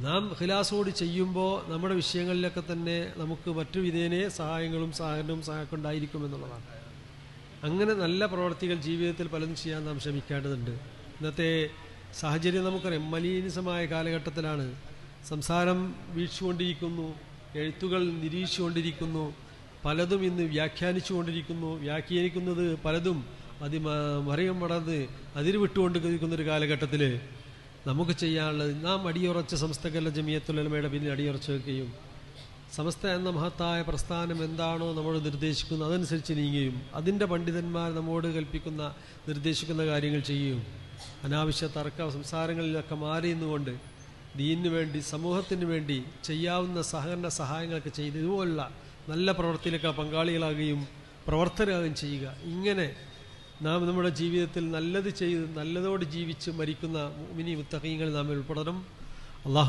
നാം ഖിലാസോട് ചെയ്യുമ്പോൾ നമ്മുടെ വിഷയങ്ങളിലൊക്കെ തന്നെ നമുക്ക് മറ്റു വിധേനെ സഹായങ്ങളും സഹകരണവും സഹായമൊക്കെ ഉണ്ടായിരിക്കുമെന്നുള്ളതാണ്. അങ്ങനെ നല്ല പ്രവർത്തികൾ ജീവിതത്തിൽ പലതും ചെയ്യാൻ നാം ശ്രമിക്കേണ്ടതുണ്ട്. ഇന്നത്തെ സാഹചര്യം നമുക്കറിയാം, മലീനസമായ കാലഘട്ടത്തിലാണ്. സംസാരം വീഴ്ചുകൊണ്ടിരിക്കുന്നു, എഴുത്തുകൾ നിരീക്ഷിച്ചുകൊണ്ടിരിക്കുന്നു, പലതും ഇന്ന് വ്യാഖ്യാനിക്കുന്നത് പലതും മറിയം മടന്ന് അതിര് വിട്ടുകൊണ്ടിരിക്കുന്നൊരു കാലഘട്ടത്തിൽ നമുക്ക് ചെയ്യാനുള്ളത്, നാം അടിയുറച്ച സമസ്ത കേരള ജമിയത്തുൽ ഉലമയുടെ പിന്നിൽ അടിയുറച്ച് വെക്കുകയും സമസ്ത എന്ന മഹത്തായ പ്രസ്ഥാനം എന്താണോ നമ്മൾ നിർദ്ദേശിക്കുന്നത് അതനുസരിച്ച് നീങ്ങുകയും അതിൻ്റെ പണ്ഡിതന്മാർ നമ്മോട് നിർദ്ദേശിക്കുന്ന കാര്യങ്ങൾ ചെയ്യുകയും അനാവശ്യ തർക്ക സംസാരങ്ങളിലൊക്കെ മാറി നിന്നുകൊണ്ട് ദീനിനു വേണ്ടി സമൂഹത്തിന് വേണ്ടി ചെയ്യാവുന്ന സഹായങ്ങളൊക്കെ ചെയ്ത് ഇതുപോലുള്ള നല്ല പ്രവർത്തിയിലൊക്കെ പങ്കാളികളാകുകയും പ്രവർത്തകരാകുകയും ചെയ്യുക. ഇങ്ങനെ നാം നമ്മുടെ ജീവിതത്തിൽ നല്ലത് ചെയ്ത് നല്ലതോട് ജീവിച്ച് മരിക്കുന്ന മുഅ്മിനീൻ മുത്തഖീങ്ങൾ നാം ഉൾപ്പെടണം. അള്ളാഹു